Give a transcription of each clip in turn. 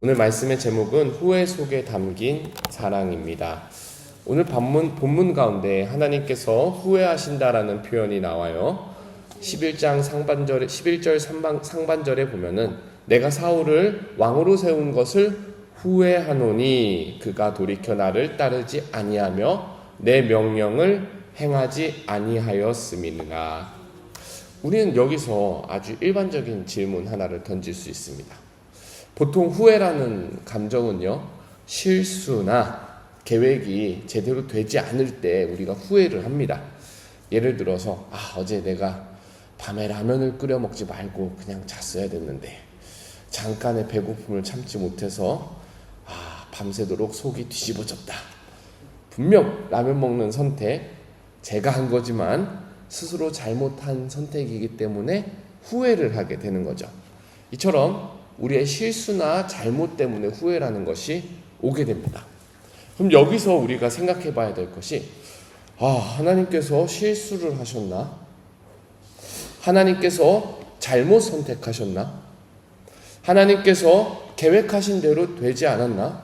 오늘 말씀의 제목은 후회 속에 담긴 사랑입니다. 오늘 본문 가운데 하나님께서 후회하신다라는 표현이 나와요. 11장 11절 상반절에 보면은 내가 사울을 왕으로 세운 것을 후회하노니 그가 돌이켜 나를 따르지 아니하며 내 명령을 행하지 아니하였음이니라. 우리는 여기서 아주 일반적인 질문 하나를 던질 수 있습니다. 보통 후회라는 감정은요, 실수나 계획이 제대로 되지 않을 때 우리가 후회를 합니다. 예를 들어서 어제 내가 밤에 라면을 끓여 먹지 말고 그냥 잤어야 됐는데 잠깐의 배고픔을 참지 못해서 밤새도록 속이 뒤집어졌다. 분명 라면 먹는 선택 제가 한 거지만 스스로 잘못한 선택이기 때문에 후회를 하게 되는 거죠. 이처럼 우리의 실수나 잘못 때문에 후회라는 것이 오게 됩니다. 그럼 여기서 우리가 생각해 봐야 될 것이 하나님께서 실수를 하셨나? 하나님께서 잘못 선택하셨나? 하나님께서 계획하신 대로 되지 않았나?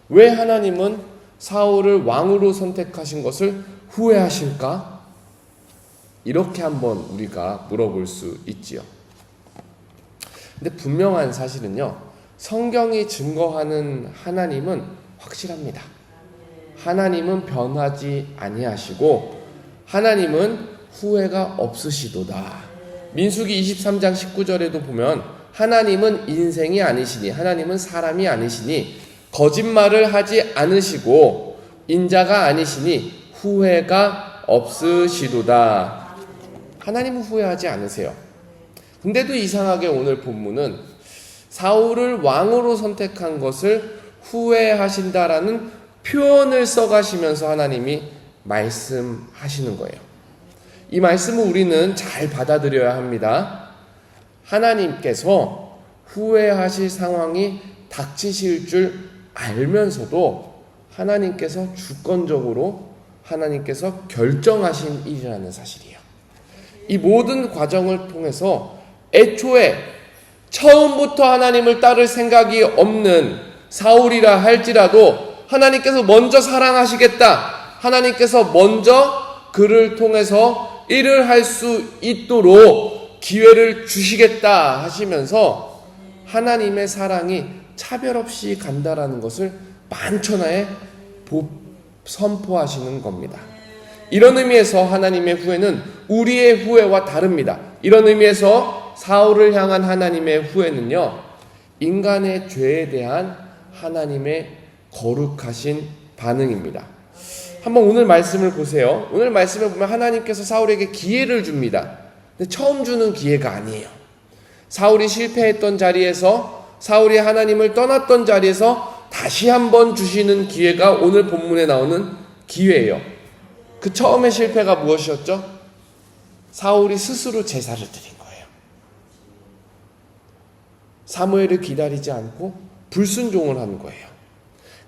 왜 하나님은 사울을 왕으로 선택하신 것을 후회하실까? 이렇게 한번 우리가 물어볼 수 있지요. 근데 분명한 사실은요, 성경이 증거하는 하나님은 확실합니다. 하나님은 변하지 아니하시고 하나님은 후회가 없으시도다. 민수기 23장 19절에도 보면 하나님은 인생이 아니시니, 하나님은 사람이 아니시니 거짓말을 하지 않으시고 인자가 아니시니 후회가 없으시도다. 하나님은 후회하지 않으세요. 근데도 이상하게 오늘 본문은 사울을 왕으로 선택한 것을 후회하신다라는 표현을 써가시면서 하나님이 말씀하시는 거예요. 이 말씀을 우리는 잘 받아들여야 합니다. 하나님께서 후회하실 상황이 닥치실 줄 알면서도 하나님께서 주권적으로 하나님께서 결정하신 일이라는 사실이에요. 이 모든 과정을 통해서 애초에 처음부터 하나님을 따를 생각이 없는 사울이라 할지라도 하나님께서 먼저 사랑하시겠다. 하나님께서 먼저 그를 통해서 일을 할 수 있도록 기회를 주시겠다 하시면서 하나님의 사랑이 차별 없이 간다라는 것을 만천하에 선포하시는 겁니다. 이런 의미에서 하나님의 후회는 우리의 후회와 다릅니다. 이런 의미에서 사울을 향한 하나님의 후회는요, 인간의 죄에 대한 하나님의 거룩하신 반응입니다. 한번 오늘 말씀을 보세요. 오늘 말씀을 보면 하나님께서 사울에게 기회를 줍니다. 근데 처음 주는 기회가 아니에요. 사울이 실패했던 자리에서, 사울이 하나님을 떠났던 자리에서 다시 한번 주시는 기회가 오늘 본문에 나오는 기회예요. 그 처음의 실패가 무엇이었죠? 사울이 스스로 제사를 드린 거예요. 사무엘을 기다리지 않고 불순종을 한 거예요.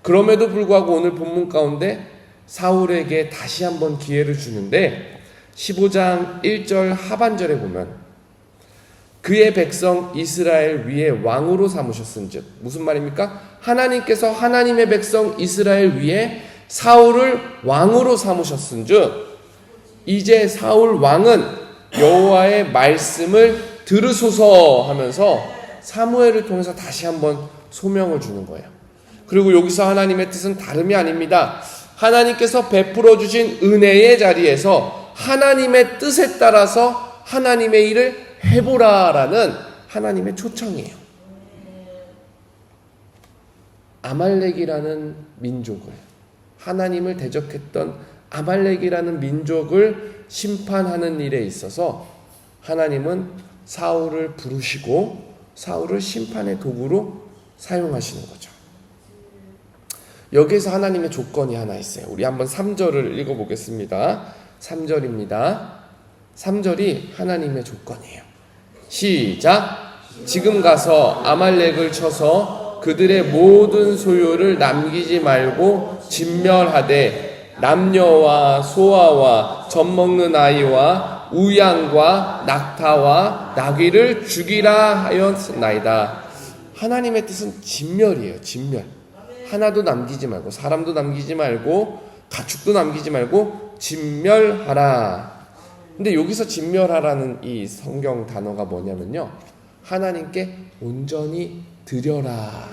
그럼에도 불구하고 오늘 본문 가운데 사울에게 다시 한번 기회를 주는데 15장 1절 하반절에 보면 그의 백성 이스라엘 위에 왕으로 삼으셨은즉, 무슨 말입니까? 하나님께서 하나님의 백성 이스라엘 위에 사울을 왕으로 삼으셨은즉 이제 사울 왕은 여호와의 말씀을 들으소서 하면서 사무엘을 통해서 다시 한번 소명을 주는 거예요. 그리고 여기서 하나님의 뜻은 다름이 아닙니다. 하나님께서 베풀어 주신 은혜의 자리에서 하나님의 뜻에 따라서 하나님의 일을 해보라라는 하나님의 초청이에요. 아말렉이라는 민족을, 하나님을 대적했던 아말렉이라는 민족을 심판하는 일에 있어서 하나님은 사울을 부르시고 사울을 심판의 도구로 사용하시는 거죠. 여기에서 하나님의 조건이 하나 있어요. 우리 한번 3절을 읽어보겠습니다. 3절입니다. 3절이 하나님의 조건이에요. 시작! 지금 가서 아말렉을 쳐서 그들의 모든 소유를 남기지 말고 진멸하되 남녀와 소아와 젖먹는 아이와 우양과 낙타와 나귀를 죽이라 하였나이다. 하나님의 뜻은 진멸이에요. 진멸. 하나도 남기지 말고, 사람도 남기지 말고, 가축도 남기지 말고 진멸하라. 근데 여기서 진멸하라는 이 성경 단어가 뭐냐면요, 하나님께 온전히 드려라.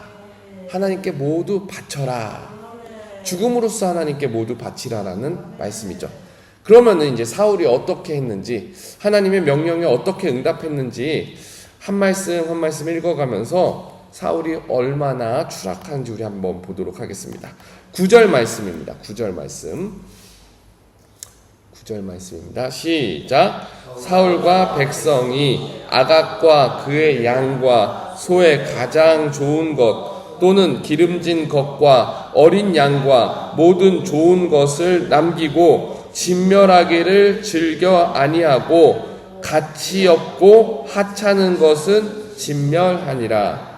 하나님께 모두 바쳐라. 죽음으로써 하나님께 모두 바치라라는 말씀이죠. 그러면은 이제 사울이 어떻게 했는지, 하나님의 명령에 어떻게 응답했는지 한 말씀 한 말씀 읽어가면서 사울이 얼마나 추락한지 우리 한번 보도록 하겠습니다. 9절 말씀입니다. 9절 말씀입니다. 시작. 사울과 백성이 아각과 그의 양과 소의 가장 좋은 것 또는 기름진 것과 어린 양과 모든 좋은 것을 남기고 진멸하기를 즐겨 아니하고 가치 없고 하찮은 것은 진멸하니라.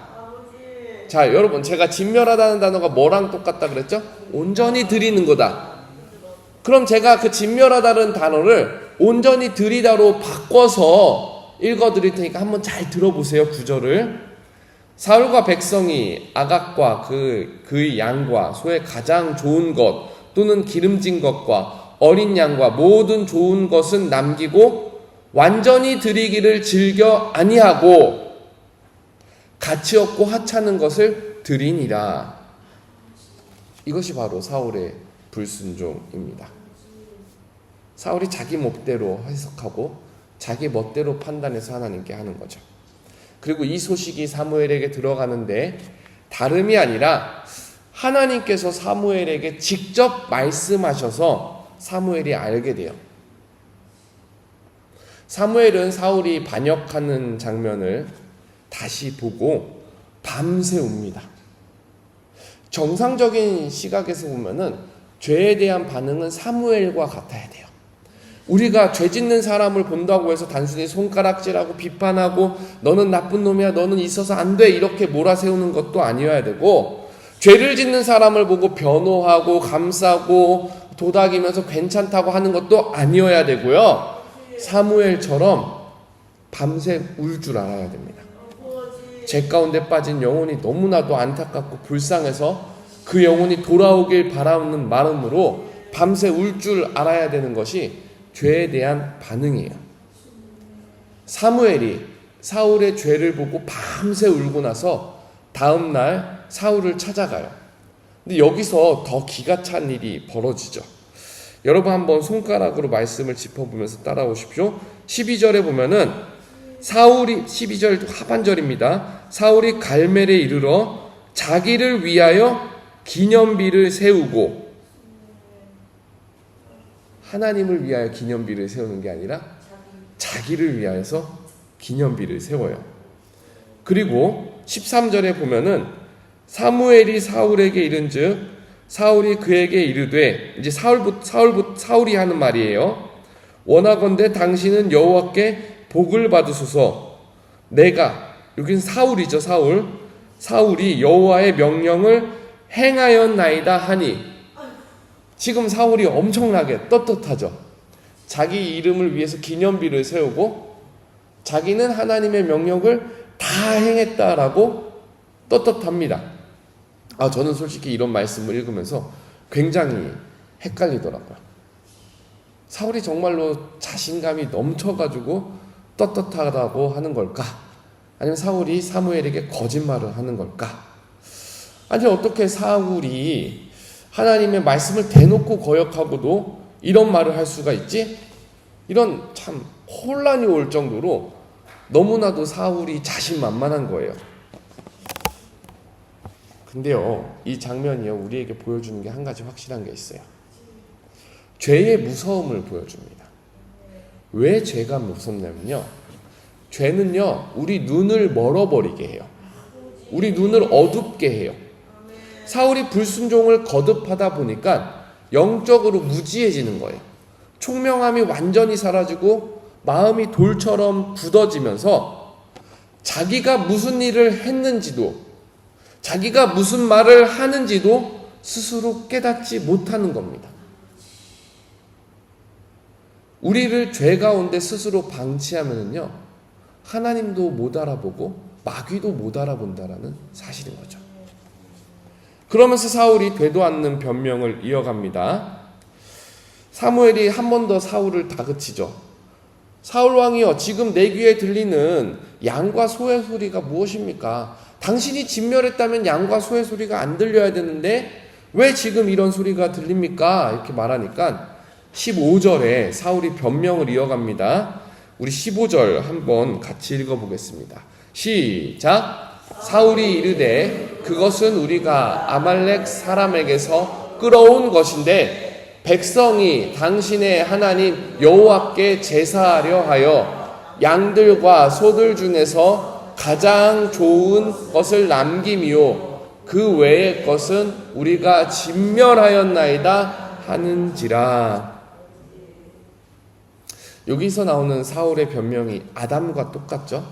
자, 여러분, 제가 진멸하다는 단어가 뭐랑 똑같다 그랬죠? 온전히 드리는 거다. 그럼 제가 그 진멸하다는 단어를 온전히 드리다로 바꿔서 읽어드릴 테니까 한번 잘 들어보세요. 9절을. 사울과 백성이 아각과 그의 양과 소의 가장 좋은 것 또는 기름진 것과 어린 양과 모든 좋은 것은 남기고 완전히 드리기를 즐겨 아니하고 가치 없고 하찮은 것을 드리니라. 이것이 바로 사울의 불순종입니다. 사울이 자기 멋대로 해석하고 자기 멋대로 판단해서 하나님께 하는 거죠. 그리고 이 소식이 사무엘에게 들어가는데 다름이 아니라 하나님께서 사무엘에게 직접 말씀하셔서 사무엘이 알게 돼요. 사무엘은 사울이 반역하는 장면을 다시 보고 밤새 웁니다. 정상적인 시각에서 보면은 죄에 대한 반응은 사무엘과 같아야 돼요. 우리가 죄 짓는 사람을 본다고 해서 단순히 손가락질하고 비판하고 너는 나쁜 놈이야, 너는 있어서 안 돼, 이렇게 몰아세우는 것도 아니어야 되고, 죄를 짓는 사람을 보고 변호하고 감싸고 도닥이면서 괜찮다고 하는 것도 아니어야 되고요. 사무엘처럼 밤새 울 줄 알아야 됩니다. 죄 가운데 빠진 영혼이 너무나도 안타깝고 불쌍해서 그 영혼이 돌아오길 바라는 마음으로 밤새 울 줄 알아야 되는 것이 죄에 대한 반응이에요. 사무엘이 사울의 죄를 보고 밤새 울고 나서 다음날 사울을 찾아가요. 근데 여기서 더 기가 찬 일이 벌어지죠. 여러분 한번 손가락으로 말씀을 짚어보면서 따라오십시오. 12절에 보면은 사울이, 12절 하반절입니다. 사울이 갈멜에 이르러 자기를 위하여 기념비를 세우고, 하나님을 위하여 기념비를 세우는 게 아니라 자기를 위하여서 기념비를 세워요. 그리고 13절에 보면은 사무엘이 사울에게 이른즉 사울이 그에게 이르되, 이제 사울이 하는 말이에요. 원하건대 당신은 여호와께 복을 받으소서. 내가, 여긴 사울이죠. 사울이 여호와의 명령을 행하였나이다 하니, 지금 사울이 엄청나게 떳떳하죠. 자기 이름을 위해서 기념비를 세우고 자기는 하나님의 명령을 다 행했다라고 떳떳합니다. 저는 솔직히 이런 말씀을 읽으면서 굉장히 헷갈리더라고요. 사울이 정말로 자신감이 넘쳐가지고 떳떳하다고 하는 걸까? 아니면 사울이 사무엘에게 거짓말을 하는 걸까? 아니, 어떻게 사울이 하나님의 말씀을 대놓고 거역하고도 이런 말을 할 수가 있지? 이런 참 혼란이 올 정도로 너무나도 사울이 자신만만한 거예요. 근데요, 이 장면이요, 우리에게 보여주는 게 한 가지 확실한 게 있어요. 죄의 무서움을 보여줍니다. 왜 죄가 무섭냐면요, 죄는요 우리 눈을 멀어버리게 해요. 우리 눈을 어둡게 해요. 사울이 불순종을 거듭하다 보니까 영적으로 무지해지는 거예요. 총명함이 완전히 사라지고 마음이 돌처럼 굳어지면서 자기가 무슨 일을 했는지도, 자기가 무슨 말을 하는지도 스스로 깨닫지 못하는 겁니다. 우리를 죄 가운데 스스로 방치하면요, 하나님도 못 알아보고 마귀도 못 알아본다라는 사실인 거죠. 그러면서 사울이 되도 않는 변명을 이어갑니다. 사무엘이 한 번 더 사울을 다그치죠. 사울 왕이여, 지금 내 귀에 들리는 양과 소의 소리가 무엇입니까? 당신이 진멸했다면 양과 소의 소리가 안 들려야 되는데 왜 지금 이런 소리가 들립니까? 이렇게 말하니까 15절에 사울이 변명을 이어갑니다. 우리 15절 한번 같이 읽어보겠습니다. 시작. 사울이 이르되 그것은 우리가 아말렉 사람에게서 끌어온 것인데 백성이 당신의 하나님 여호와께 제사하려 하여 양들과 소들 중에서 가장 좋은 것을 남김이요 그 외의 것은 우리가 진멸하였나이다 하는지라. 여기서 나오는 사울의 변명이 아담과 똑같죠.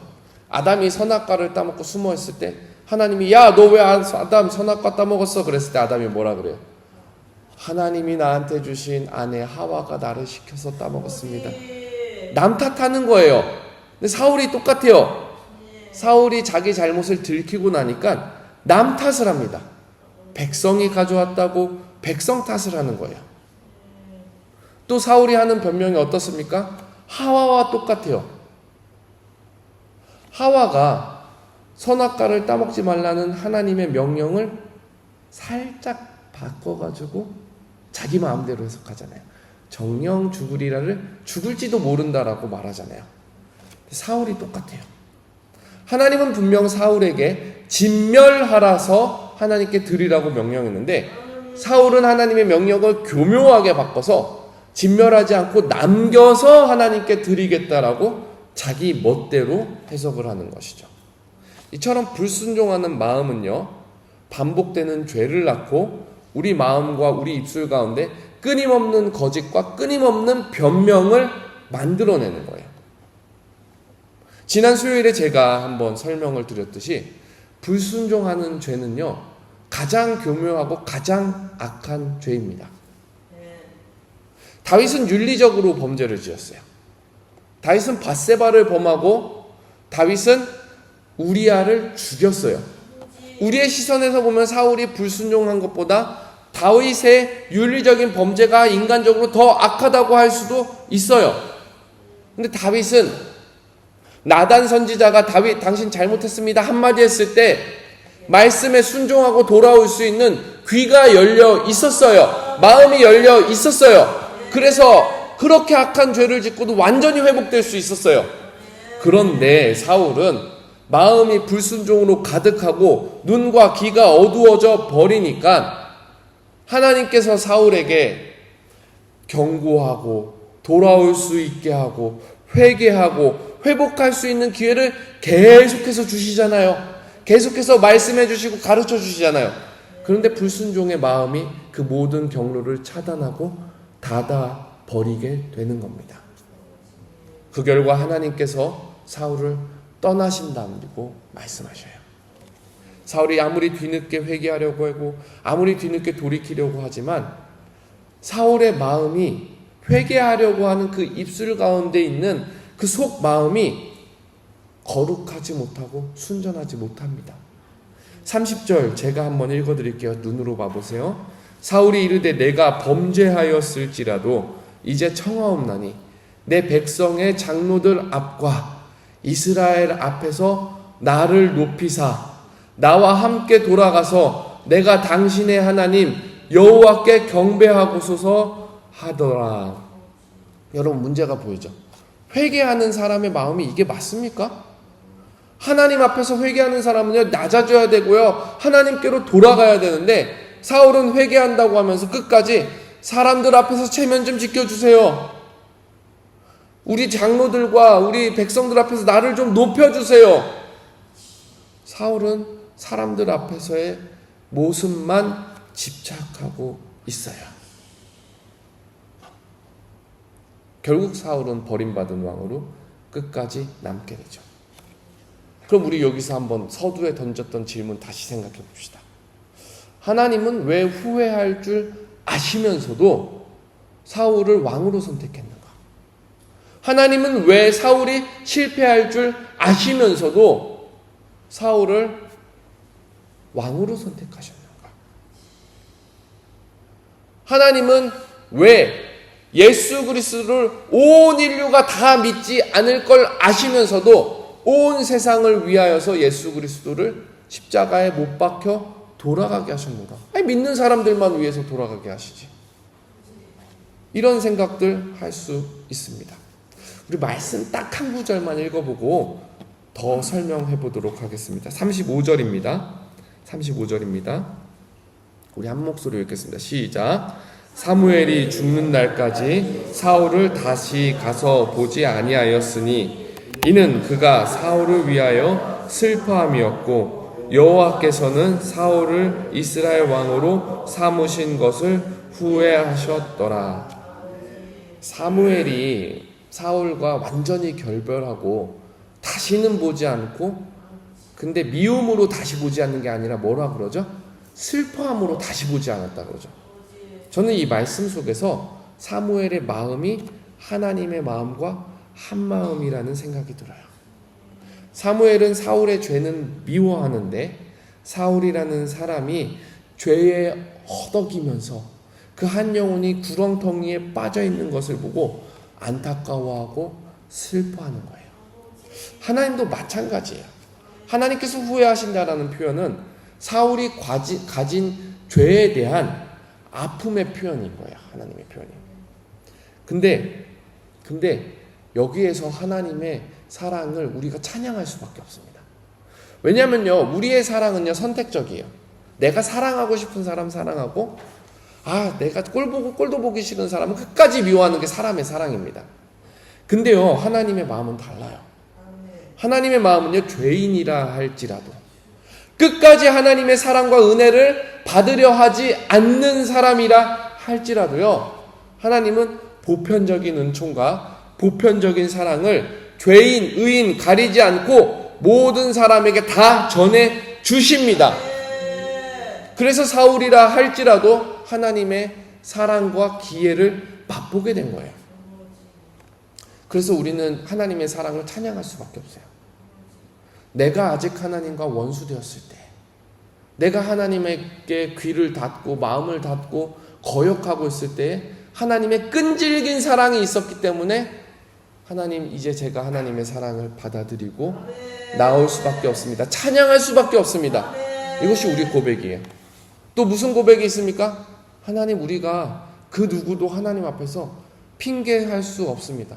아담이 선악과를 따먹고 숨어있을 때 하나님이 야, 너 왜 아담 선악과 따먹었어? 그랬을 때 아담이 뭐라 그래요? 하나님이 나한테 주신 아내 하와가 나를 시켜서 따먹었습니다. 남 탓하는 거예요. 근데 사울이 똑같아요. 사울이 자기 잘못을 들키고 나니까 남 탓을 합니다. 백성이 가져왔다고 백성 탓을 하는 거예요. 또 사울이 하는 변명이 어떻습니까? 하와와 똑같아요. 하와가 선악과를 따먹지 말라는 하나님의 명령을 살짝 바꿔가지고 자기 마음대로 해석하잖아요. 정령 죽으리라를 죽을지도 모른다라고 말하잖아요. 사울이 똑같아요. 하나님은 분명 사울에게 진멸하라서 하나님께 드리라고 명령했는데 사울은 하나님의 명령을 교묘하게 바꿔서 진멸하지 않고 남겨서 하나님께 드리겠다라고 자기 멋대로 해석을 하는 것이죠. 이처럼 불순종하는 마음은요, 반복되는 죄를 낳고 우리 마음과 우리 입술 가운데 끊임없는 거짓과 끊임없는 변명을 만들어내는 거예요. 지난 수요일에 제가 한번 설명을 드렸듯이 불순종하는 죄는요, 가장 교묘하고 가장 악한 죄입니다. 다윗은 윤리적으로 범죄를 지었어요. 다윗은 밧세바를 범하고 다윗은 우리아를 죽였어요. 우리의 시선에서 보면 사울이 불순종한 것보다 다윗의 윤리적인 범죄가 인간적으로 더 악하다고 할 수도 있어요. 근데 다윗은 나단 선지자가 다윗 당신 잘못했습니다 한마디 했을 때 말씀에 순종하고 돌아올 수 있는 귀가 열려 있었어요. 마음이 열려 있었어요. 그래서 그렇게 악한 죄를 짓고도 완전히 회복될 수 있었어요. 그런데 사울은 마음이 불순종으로 가득하고 눈과 귀가 어두워져 버리니까 하나님께서 사울에게 경고하고 돌아올 수 있게 하고 회개하고 회복할 수 있는 기회를 계속해서 주시잖아요. 계속해서 말씀해 주시고 가르쳐 주시잖아요. 그런데 불순종의 마음이 그 모든 경로를 차단하고 닫아 버리게 되는 겁니다. 그 결과 하나님께서 사울을 떠나신다고 말씀하셔요. 사울이 아무리 뒤늦게 회개하려고 하고 아무리 뒤늦게 돌이키려고 하지만 사울의 마음이 회개하려고 하는 그 입술 가운데 있는 그 속 마음이 거룩하지 못하고 순전하지 못합니다. 30절 제가 한번 읽어드릴게요. 눈으로 봐보세요. 사울이 이르되 내가 범죄하였을지라도 이제 청하옵나니 내 백성의 장로들 앞과 이스라엘 앞에서 나를 높이사 나와 함께 돌아가서 내가 당신의 하나님 여호와께 경배하고소서 하더라. 여러분 문제가 보이죠? 회개하는 사람의 마음이 이게 맞습니까? 하나님 앞에서 회개하는 사람은요 낮아져야 되고요 하나님께로 돌아가야 되는데 사울은 회개한다고 하면서 끝까지 사람들 앞에서 체면 좀 지켜주세요. 우리 장로들과 우리 백성들 앞에서 나를 좀 높여주세요. 사울은 사람들 앞에서의 모습만 집착하고 있어요. 결국 사울은 버림받은 왕으로 끝까지 남게 되죠. 그럼 우리 여기서 한번 서두에 던졌던 질문 다시 생각해 봅시다. 하나님은 왜 후회할 줄 아시면서도 사울을 왕으로 선택했는가? 하나님은 왜 사울이 실패할 줄 아시면서도 사울을 왕으로 선택하셨는가? 하나님은 왜 예수 그리스도를 온 인류가 다 믿지 않을 걸 아시면서도 온 세상을 위하여서 예수 그리스도를 십자가에 못 박혀 돌아가게 하셨는가? 아니, 믿는 사람들만 위해서 돌아가게 하시지. 이런 생각들 할 수 있습니다. 우리 말씀 딱 한 구절만 읽어보고 더 설명해 보도록 하겠습니다. 35절입니다. 35절입니다. 우리 한 목소리로 읽겠습니다. 시작. 사무엘이 죽는 날까지 사울을 다시 가서 보지 아니하였으니 이는 그가 사울을 위하여 슬퍼함이었고 여호와께서는 사울을 이스라엘 왕으로 삼으신 것을 후회하셨더라. 사무엘이 사울과 완전히 결별하고 다시는 보지 않고, 근데 미움으로 다시 보지 않는 게 아니라 뭐라 그러죠? 슬퍼함으로 다시 보지 않았다 그러죠. 저는 이 말씀 속에서 사무엘의 마음이 하나님의 마음과 한 마음이라는 생각이 들어요. 사무엘은 사울의 죄는 미워하는데 사울이라는 사람이 죄에 허덕이면서 그 한 영혼이 구렁텅이에 빠져 있는 것을 보고 안타까워하고 슬퍼하는 거예요. 하나님도 마찬가지예요. 하나님께서 후회하신다라는 표현은 사울이 가진 죄에 대한 아픔의 표현인 거예요. 하나님의 표현이. 근데 여기에서 하나님의 사랑을 우리가 찬양할 수밖에 없습니다. 왜냐면요, 우리의 사랑은요, 선택적이에요. 내가 사랑하고 싶은 사람 사랑하고, 내가 꼴도 보기 싫은 사람은 끝까지 미워하는 게 사람의 사랑입니다. 근데요, 하나님의 마음은 달라요. 하나님의 마음은요, 죄인이라 할지라도 끝까지 하나님의 사랑과 은혜를 받으려 하지 않는 사람이라 할지라도요, 하나님은 보편적인 은총과 보편적인 사랑을 죄인, 의인 가리지 않고 모든 사람에게 다 전해 주십니다. 그래서 사울이라 할지라도 하나님의 사랑과 기회를 맛보게 된 거예요. 그래서 우리는 하나님의 사랑을 찬양할 수밖에 없어요. 내가 아직 하나님과 원수 되었을 때, 내가 하나님에게 귀를 닫고 마음을 닫고 거역하고 있을 때 하나님의 끈질긴 사랑이 있었기 때문에 하나님, 이제 제가 하나님의 사랑을 받아들이고 나올 수밖에 없습니다. 찬양할 수밖에 없습니다. 이것이 우리 고백이에요. 또 무슨 고백이 있습니까? 하나님, 우리가 그 누구도 하나님 앞에서 핑계할 수 없습니다.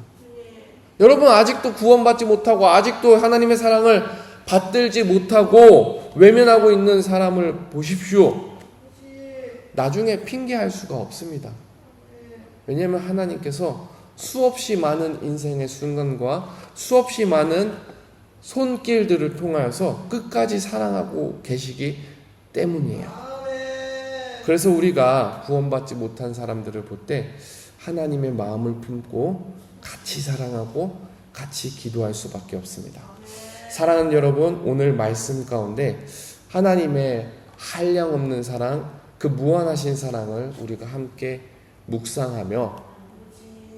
여러분, 아직도 구원받지 못하고 아직도 하나님의 사랑을 받들지 못하고 외면하고 있는 사람을 보십시오. 나중에 핑계할 수가 없습니다. 왜냐하면 하나님께서 수없이 많은 인생의 순간과 수없이 많은 손길들을 통하여서 끝까지 사랑하고 계시기 때문이에요. 그래서 우리가 구원받지 못한 사람들을 볼 때 하나님의 마음을 품고 같이 사랑하고 같이 기도할 수밖에 없습니다. 사랑하는 여러분, 오늘 말씀 가운데 하나님의 한량없는 사랑, 그 무한하신 사랑을 우리가 함께 묵상하며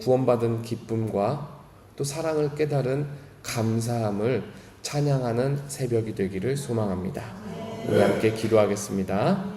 구원받은 기쁨과 또 사랑을 깨달은 감사함을 찬양하는 새벽이 되기를 소망합니다. 우리 함께 기도하겠습니다.